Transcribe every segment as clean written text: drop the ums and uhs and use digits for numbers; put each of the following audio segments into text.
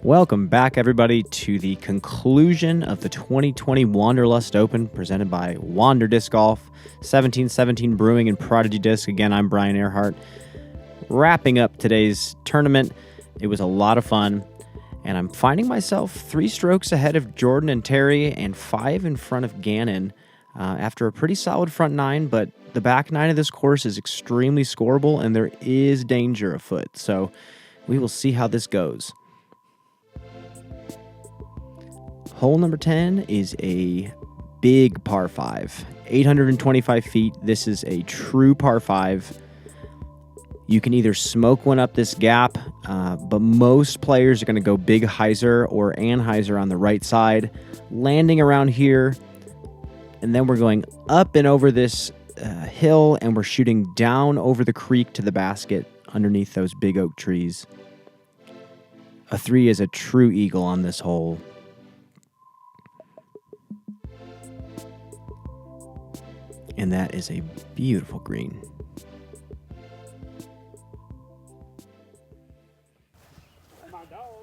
Welcome back, everybody, to the conclusion of the 2020 Wanderlust Open presented by Wander Disc Golf, 1717 Brewing, and Prodigy Disc. Again, I'm Brian Earhart. Wrapping up today's tournament, it was a lot of fun, and I'm finding myself 3 strokes ahead of Jordan and Terry and 5 in front of Gannon after a pretty solid front 9, but the back 9 of this course is extremely scoreable, and there is danger afoot, so we will see how this goes. Hole number 10 is a big par 5, 825 feet. This is a true par 5. You can either smoke one up this gap, but most players are going to go big hyzer or anhyzer on the right side, landing around here, and then we're going up and over this hill, and we're shooting down over the creek to the basket underneath those big oak trees. A 3 is a true eagle on this hole. And that is a beautiful green.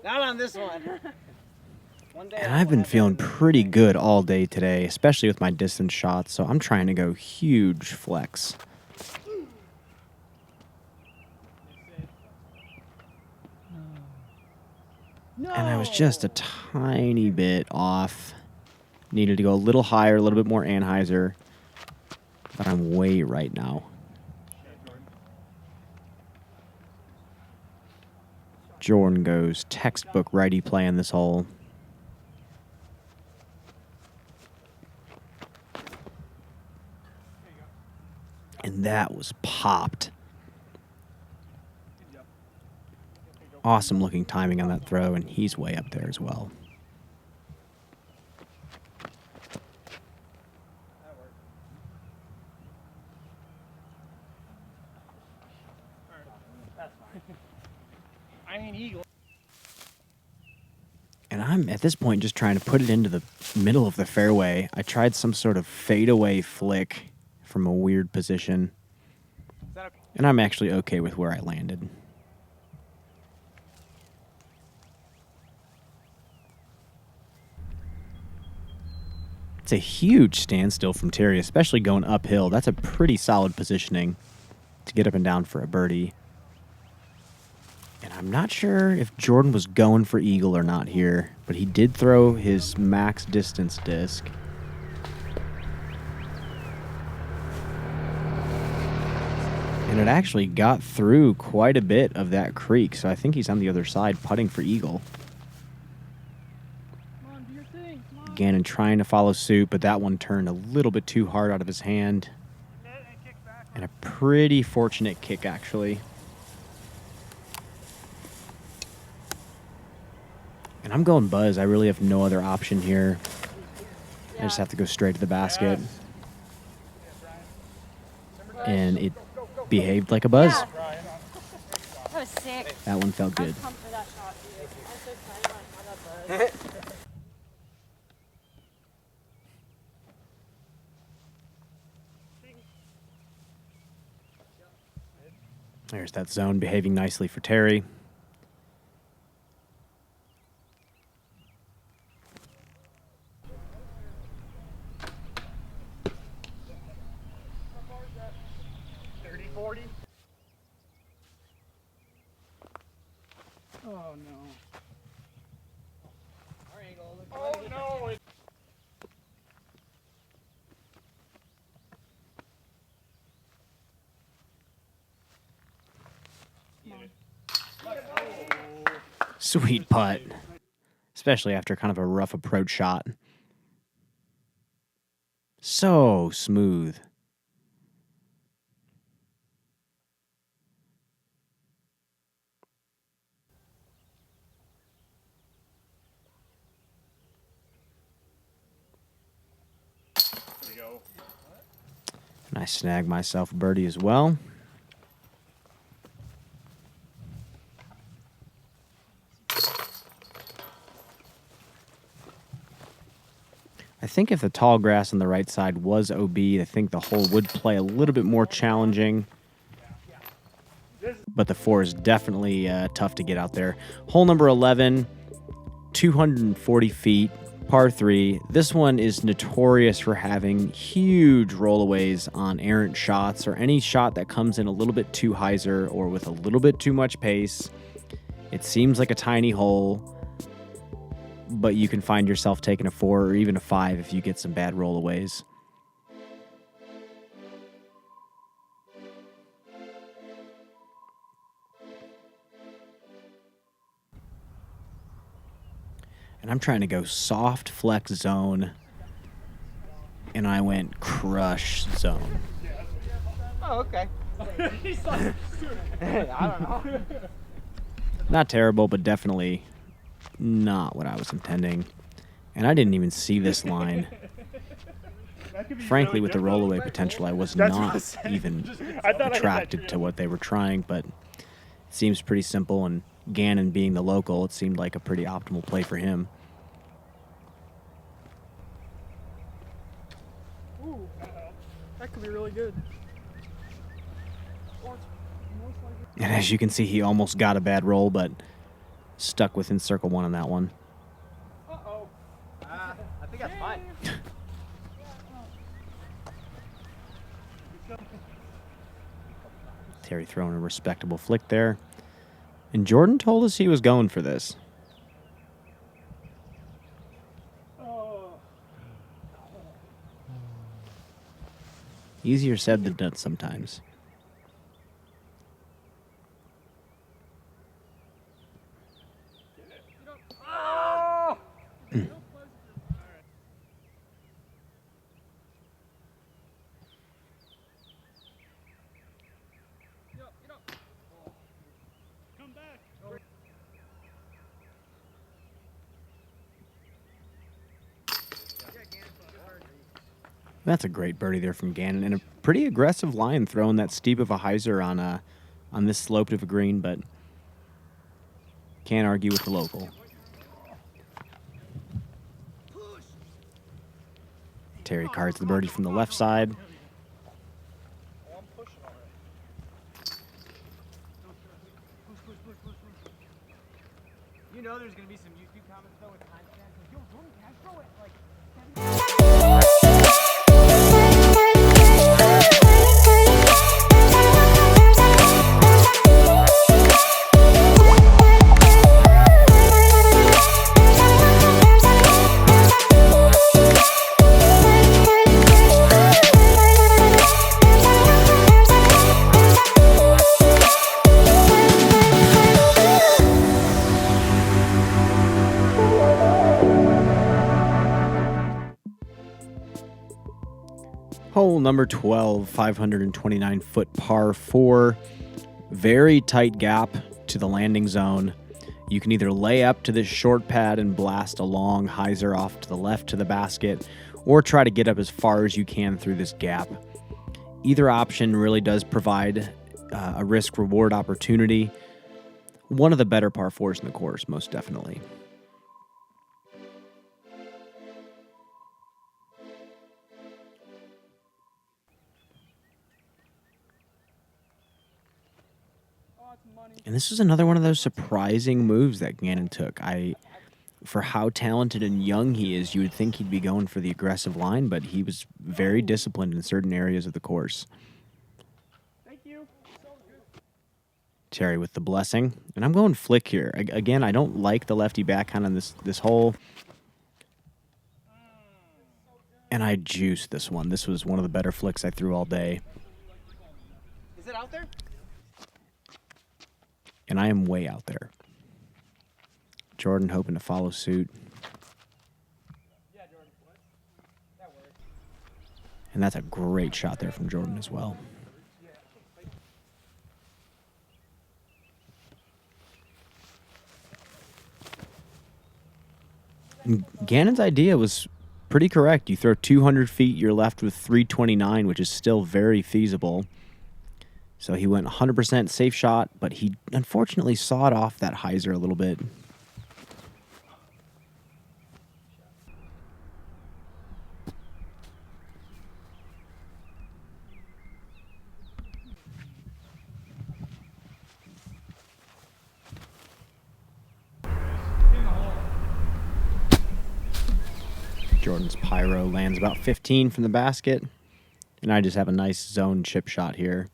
Not on this one. And I've been feeling pretty good all day today, especially with my distance shots, so I'm trying to go huge flex. No. And I was just a tiny bit off. Needed to go a little higher, a little bit more anhyzer. But I'm way right now. Jordan goes textbook righty play in this hole. And that was popped. Awesome looking timing on that throw, and he's way up there as well. And I'm, at this point, just trying to put it into the middle of the fairway. I tried some sort of fadeaway flick from a weird position. And I'm actually okay with where I landed. It's a huge standstill from Terry, especially going uphill. That's a pretty solid positioning to get up and down for a birdie. And I'm not sure if Jordan was going for eagle or not here, but he did throw his max distance disc. And it actually got through quite a bit of that creek, so I think he's on the other side putting for eagle. Come on, do your thing. Come on. Gannon trying to follow suit, but that one turned a little bit too hard out of his hand. And a pretty fortunate kick, actually. And I'm going buzz. I really have no other option here. I just have to go straight to the basket. And it behaved like a buzz. Yeah. That was sick. That one felt good. I'm pumped for that shot, dude. I'm so excited when I saw that buzz. There's that zone behaving nicely for Terry. Oh no. Oh no. Sweet putt. Especially after kind of a rough approach shot. So smooth. And I snag myself a birdie as well. I think if the tall grass on the right side was OB, I think the hole would play a little bit more challenging. But the 4 is definitely tough to get out there. Hole number 11 240 feet, par 3. This one is notorious for having huge rollaways on errant shots or any shot that comes in a little bit too hyzer or with a little bit too much pace. It seems like a tiny hole, but you can find yourself taking a 4 or even a 5 if you get some bad rollaways. And I'm trying to go soft flex zone, and I went crush zone. Oh, okay. I don't know. Not terrible, but definitely not what I was intending. And I didn't even see this line. Frankly, with the rollaway potential, I was not even attracted to what they were trying, but it seems pretty simple, and Gannon being the local, it seemed like a pretty optimal play for him. Ooh, that could be really good. And as you can see, he almost got a bad roll, but stuck within circle 1 on that one. Uh-oh. I think that's fine. Terry throwing a respectable flick there. And Jordan told us he was going for this. Easier said than done sometimes. That's a great birdie there from Gannon, and a pretty aggressive line throwing that steep of a hyzer on this slope of a green, but can't argue with the local. Terry cards the birdie from the left side. You know there's going to be some YouTube comments though with timestamps. Like, yo, Jordan Castro at like 7. Hole number 12, 529-foot par 4. Very tight gap to the landing zone. You can either lay up to this short pad and blast a long hyzer off to the left to the basket, or try to get up as far as you can through this gap. Either option really does provide a risk-reward opportunity. One of the better par 4s in the course, most definitely. And this is another one of those surprising moves that Gannon took. For how talented and young he is, you would think he'd be going for the aggressive line, but he was very disciplined in certain areas of the course. Thank you. Terry with the blessing. And I'm going flick here. Again, I don't like the lefty backhand on this hole. And I juiced this one. This was one of the better flicks I threw all day. Is it out there? And I am way out there. Jordan hoping to follow suit. Yeah, Jordan. That works. And that's a great shot there from Jordan as well. And Gannon's idea was pretty correct. You throw 200 feet, you're left with 329, which is still very feasible. So he went 100% safe shot, but he unfortunately sawed off that hyzer a little bit. Jordan's pyro lands about 15 from the basket, and I just have a nice zone chip shot here.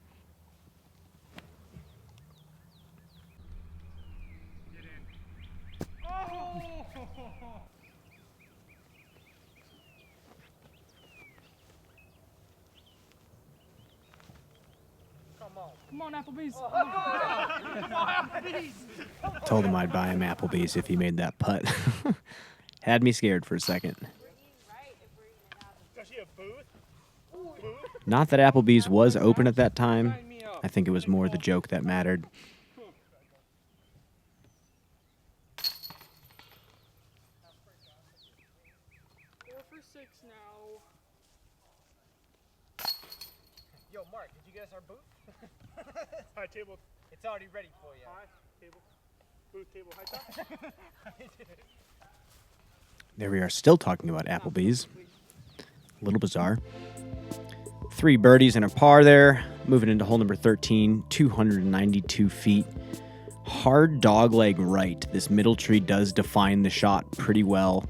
Come on, Applebee's. Told him I'd buy him Applebee's if he made that putt. Had me scared for a second. Not that Applebee's was open at that time. I think it was more the joke that mattered. 4 for 6 now. Yo, Mark, did you get us our booth? High table. It's already ready for you. High table. Booth table. High top. There we are, still talking about Applebee's. A little bizarre. 3 birdies and a par there. Moving into hole number 13, 292 feet. Hard dogleg right. This middle tree does define the shot pretty well.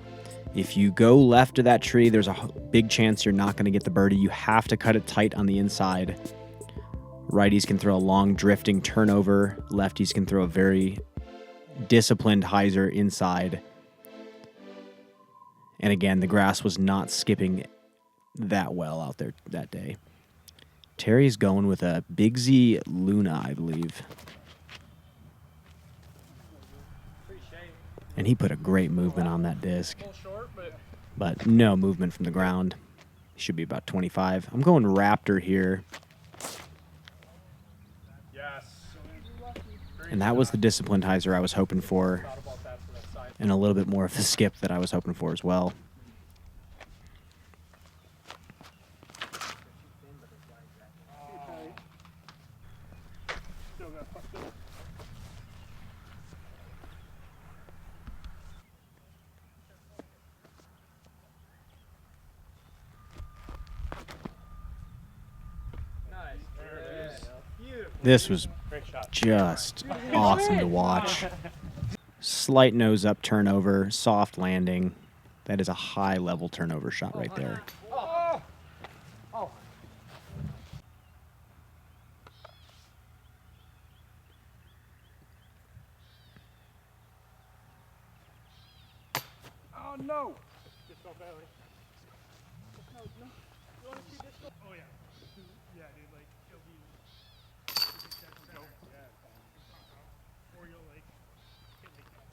If you go left of that tree, there's a big chance you're not going to get the birdie. You have to cut it tight on the inside. Righties can throw a long drifting turnover. Lefties can throw a very disciplined hyzer inside. And again, the grass was not skipping that well out there that day. Terry's going with a Big Z Luna, I believe. And he put a great movement on that disc. But no movement from the ground. He should be about 25. I'm going Raptor here. Yes. And that was the disciplined hyzer I was hoping for. And a little bit more of the skip that I was hoping for as well. Still got fucked up. This was Great shot. just awesome to watch. Slight nose up turnover, soft landing. That is a high level turnover shot right there. Oh no! Just go belly. No. You want to see this go? Oh yeah. Yeah, dude. Like it'll be. Go. Yeah. Or you'll like hit like that.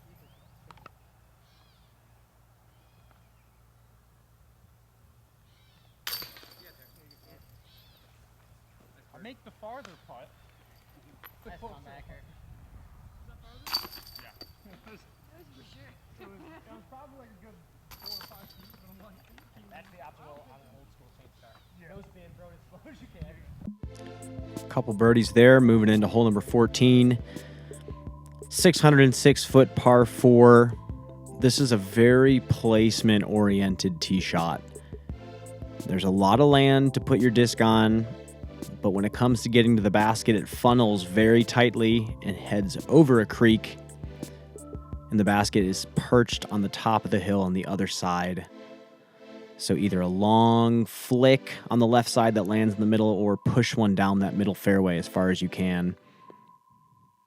I make the farther putt. That's my backer. Yeah. It was probably like a good 4 or 5 feet, but I'm like, that's the optimal on an old school chain start. Nose being thrown as slow as you can. Couple birdies there, moving into hole number 14. 606-foot par 4. This is a very placement-oriented tee shot. There's a lot of land to put your disc on, but when it comes to getting to the basket, it funnels very tightly and heads over a creek. And the basket is perched on the top of the hill on the other side. So either a long flick on the left side that lands in the middle or push one down that middle fairway as far as you can.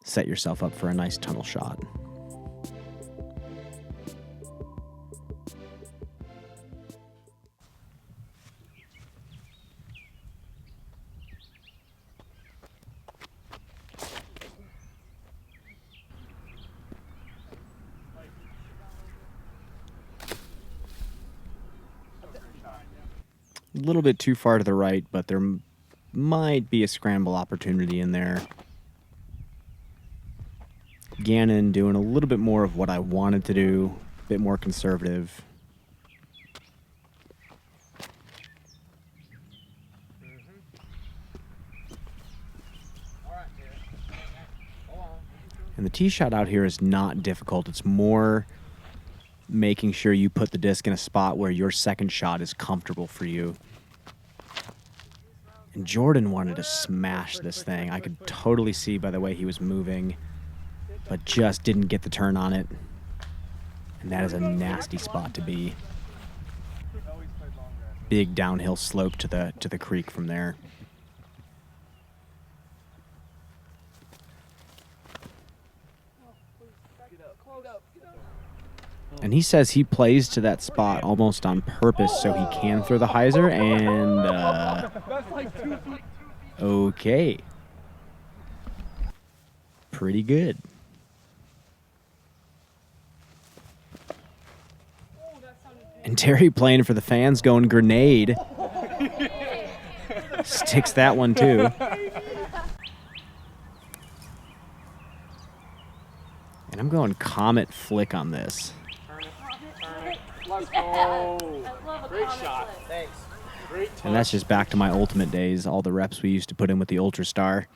Set yourself up for a nice tunnel shot. A little bit too far to the right, but there might be a scramble opportunity in there. Gannon doing a little bit more of what I wanted to do, a bit more conservative. And the tee shot out here is not difficult. It's more making sure you put the disc in a spot where your second shot is comfortable for you. And Jordan wanted to smash this thing. I could totally see by the way he was moving, but just didn't get the turn on it. And that is a nasty spot to be. big downhill slope to the creek from there. And he says he plays to that spot almost on purpose so he can throw the hyzer, and okay. Pretty good. And Terry playing for the fans going grenade. Sticks that one too. And I'm going Comet Flick on this. Let's go. Great shot. Thanks. Great touch. And that's just back to my Ultimate days, all the reps we used to put in with the Ultra Star.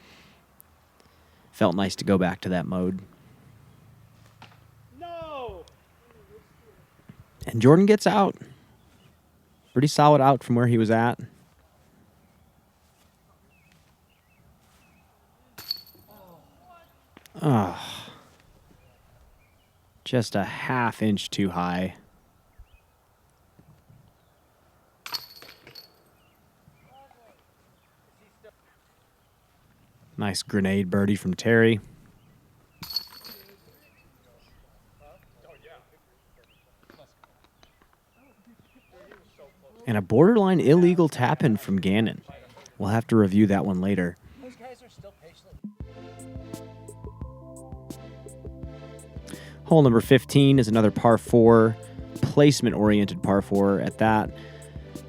Felt nice to go back to that mode. No. And Jordan gets out. Pretty solid out from where he was at. Oh. Just a ½ inch too high. Nice grenade birdie from Terry. And a borderline illegal tap-in from Gannon. We'll have to review that one later. Those guys are still patient. Hole number 15 is another par 4, placement-oriented par 4 at that.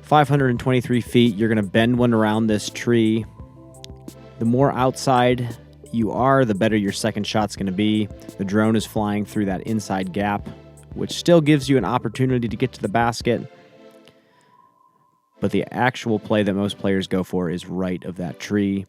523 feet, you're going to bend one around this tree. The more outside you are, the better your second shot's going to be. The drone is flying through that inside gap, which still gives you an opportunity to get to the basket. But the actual play that most players go for is right of that tree.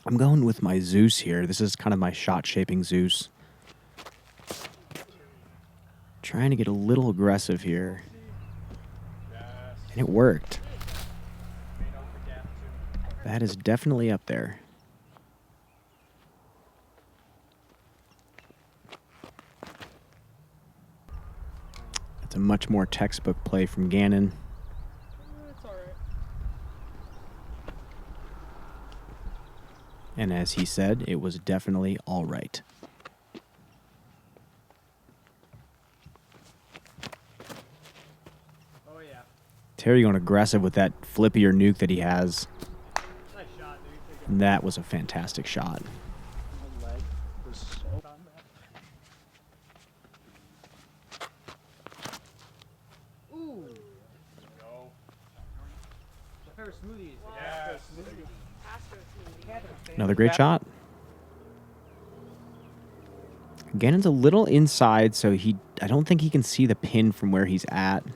I'm going with my Zeus here. This is kind of my shot-shaping Zeus. Trying to get a little aggressive here. And it worked. That is definitely up there. That's a much more textbook play from Gannon. That's all right. And as he said, it was definitely all right. Oh yeah. Terry going aggressive with that flippy or nuke that he has. Nice shot, dude. And that was a fantastic shot. The leg was so on that. Ooh. Go. My favorite smoothies. Yes. Castro smoothie. Another great shot. Gannon's a little inside, so I don't think he can see the pin from where he's at. There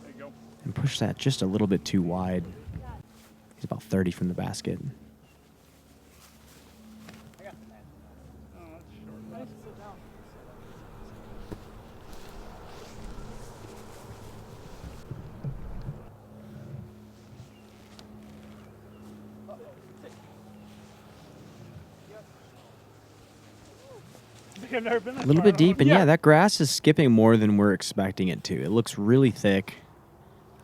you go. And push that just a little bit too wide. He's about 30 from the basket. Oh, that's short. I think I've never been that A little far. bit deep, and yeah, that grass is skipping more than we're expecting it to. It looks really thick.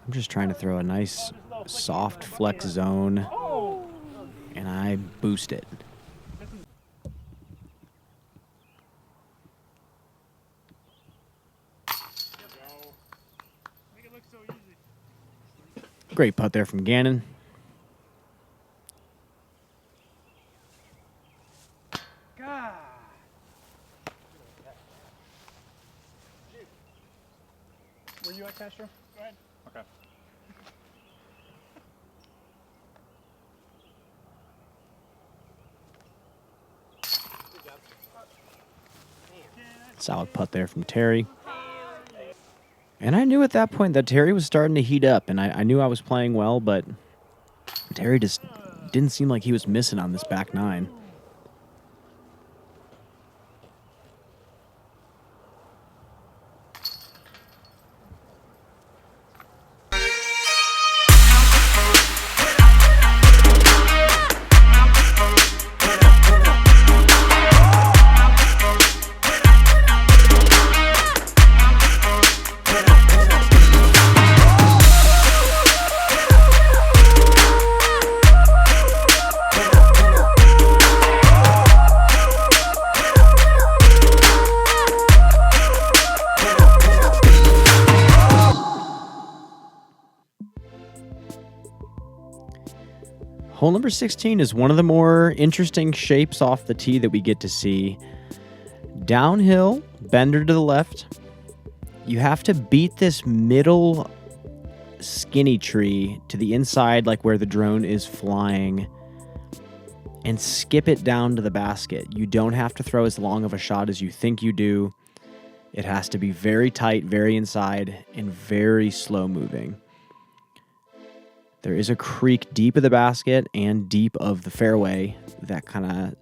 I'm just trying to throw a nice soft flex zone, Oh! and I boost it. Make it look so easy. Great putt there from Gannon. God. Were you at Castro? Go ahead. Okay. Solid putt there from Terry. And I knew at that point that Terry was starting to heat up, and I knew I was playing well, but Terry just didn't seem like he was missing on this back nine. Hole number 16 is one of the more interesting shapes off the tee that we get to see. Downhill, bender to the left. You have to beat this middle skinny tree to the inside, like where the drone is flying, and skip it down to the basket. You don't have to throw as long of a shot as you think you do. It has to be very tight, very inside, and very slow moving. There is a creek deep of the basket and deep of the fairway that kind of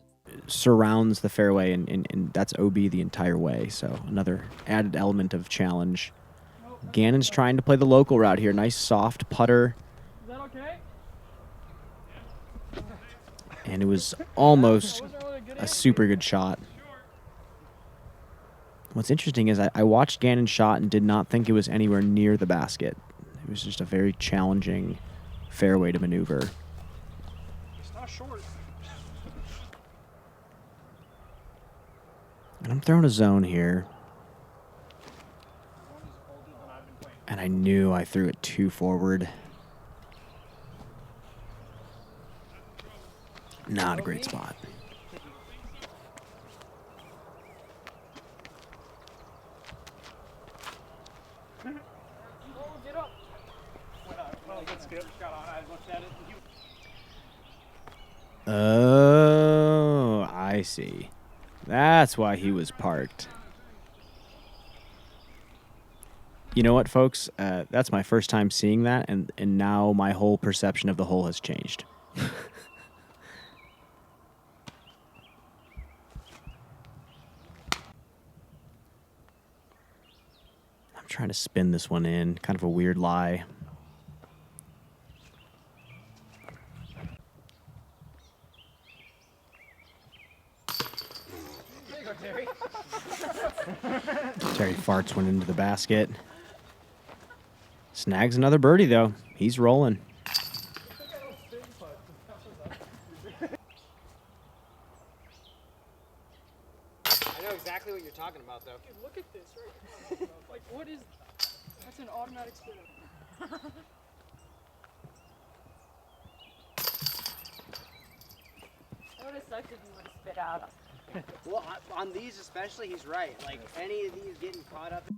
surrounds the fairway, and that's OB the entire way. So another added element of challenge. Gannon's trying to play the local route here. Nice soft putter. Is that okay? And it was almost a super good shot. What's interesting is I watched Gannon's shot and did not think it was anywhere near the basket. It was just a very challenging fairway to maneuver. It's not short. And I'm throwing a zone here. And I knew I threw it too forward. Not a great spot. Oh, I see. That's why he was parked. You know what, folks? That's my first time seeing that, and now my whole perception of the hole has changed. I'm trying to spin this one in. Kind of a weird lie. Terry farts one into the basket. Snags another birdie, though. He's rolling. I know exactly what you're talking about, though. Dude, look at this right here. Like, what is... That's an automatic spin. That would have sucked if you would have spit out. Well, on these especially, he's right. Like, any of these getting caught up...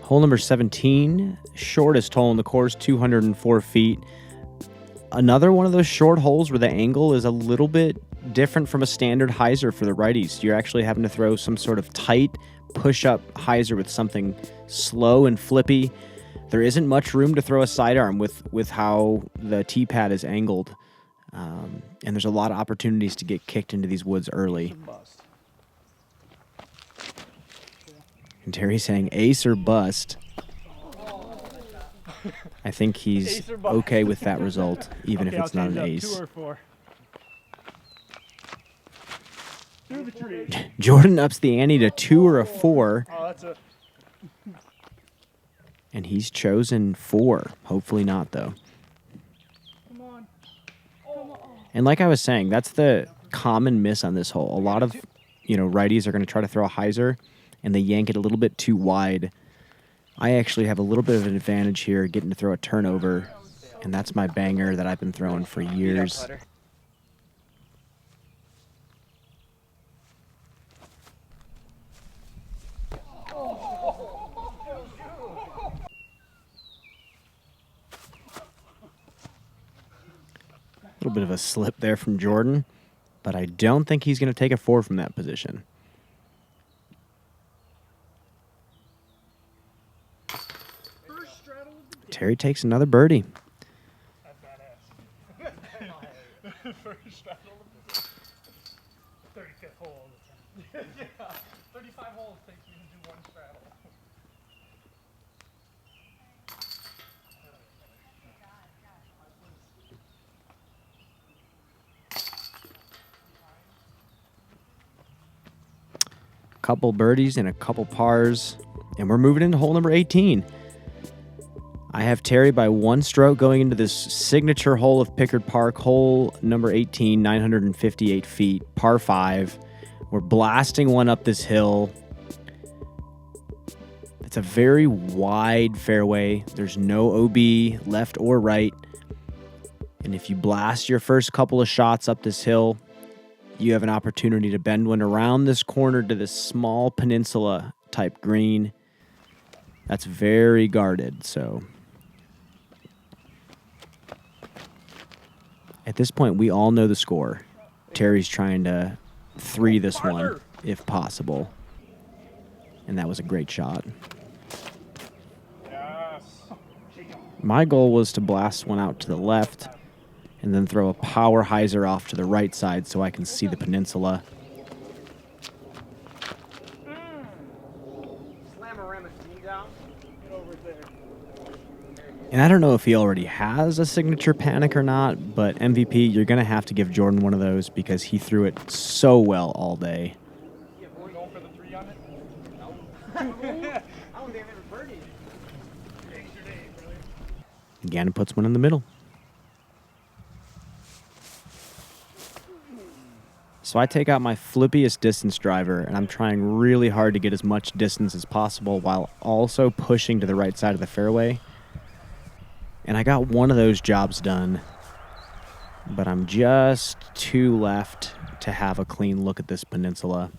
Hole number 17, shortest hole in the course, 204 feet. Another one of those short holes where the angle is a little bit different from a standard hyzer for the righties. You're actually having to throw some sort of tight push-up hyzer with something slow and flippy. There isn't much room to throw a sidearm with how the tee pad is angled. And there's a lot of opportunities to get kicked into these woods early. And Terry's saying ace or bust. I think he's okay with that result, even if it's not an ace. 2 or 4. Through the tree. Jordan ups the ante to 2 or a 4. Oh, that's a... And he's chosen 4. Hopefully not, though. Come on. And like I was saying, that's the common miss on this hole. A lot of, righties are going to try to throw a hyzer, and they yank it a little bit too wide. I actually have a little bit of an advantage here, getting to throw a turnover, and that's my banger that I've been throwing for years. A little bit of a slip there from Jordan, but I don't think he's going to take a 4 from that position. Terry takes another birdie. That's badass. First straddle. 35th hole all the time. Yeah. 35 holes takes me to do 1 straddle. A couple birdies and a couple pars, and we're moving into hole number 18. I have Terry by 1 stroke going into this signature hole of Pickard Park, hole number 18, 958 feet, par 5. We're blasting one up this hill. It's a very wide fairway. There's no OB left or right. And if you blast your first couple of shots up this hill, you have an opportunity to bend one around this corner to this small peninsula type green. That's very guarded, so at this point we all know the score. Terry's trying to 3 this one if possible. And that was a great shot. My goal was to blast one out to the left and then throw a power hyzer off to the right side so I can see the peninsula. And I don't know if he already has a signature panic or not, but MVP, you're going to have to give Jordan one of those because he threw it so well all day. We're going for the 3 on it? No. I don't think I've ever birdied. Today's your day, brother. Gannon puts one in the middle. So I take out my flippiest distance driver, and I'm trying really hard to get as much distance as possible while also pushing to the right side of the fairway. And I got one of those jobs done, but I'm just 2 left to have a clean look at this peninsula.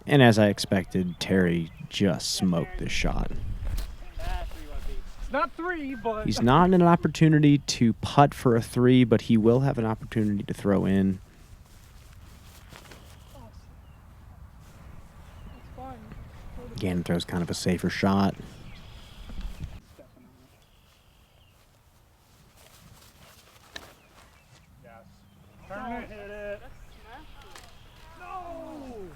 And as I expected, Terry just smoked this shot. It's not 3, but... He's not in an opportunity to putt for a 3, but he will have an opportunity to throw in. Gannon throws kind of a safer shot. Turn it, hit it. No!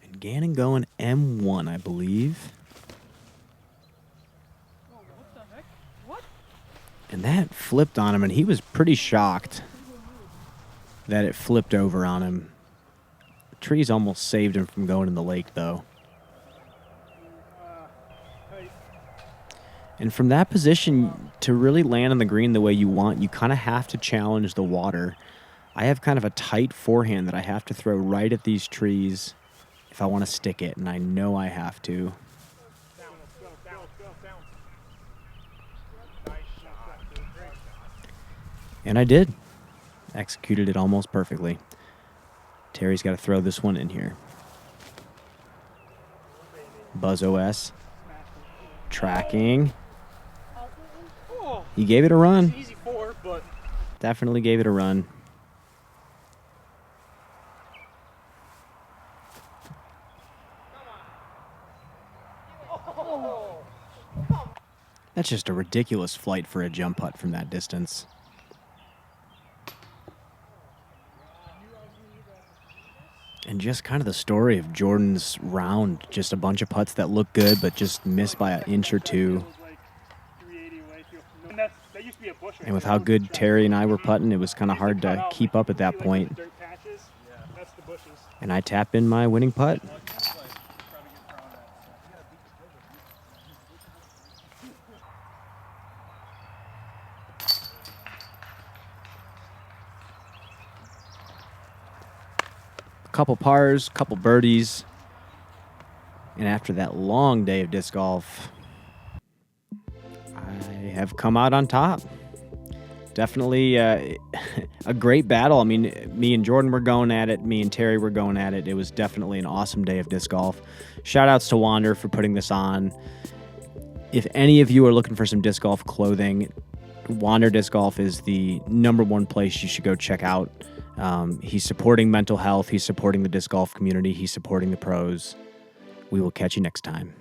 And Gannon going M1, I believe. Oh, what the heck? What? And that flipped on him, and he was pretty shocked that it flipped over on him. The trees almost saved him from going in the lake, though. And from that position, to really land on the green the way you want, you kind of have to challenge the water. I have kind of a tight forehand that I have to throw right at these trees if I want to stick it, and I know I have to. And I did. Executed it almost perfectly. Terry's got to throw this one in here. Buzz OS. Tracking. He gave it a run. Easy 4, but... Definitely gave it a run. That's just a ridiculous flight for a jump putt from that distance. And just kind of the story of Jordan's round. Just a bunch of putts that look good, but just missed by an inch or 2. And with how good Terry and I were putting, it was kind of hard to keep up at that point. And I tap in my winning putt. Couple pars, couple birdies, and after that long day of disc golf, I have come out on top. Definitely a great battle. I mean, me and Jordan were going at it. Me and Terry were going at it. It was definitely an awesome day of disc golf. Shout outs to Wander for putting this on. If any of you are looking for some disc golf clothing, Wander Disc Golf is the #1 place you should go check out. He's supporting mental health. He's supporting the disc golf community. He's supporting the pros. We will catch you next time.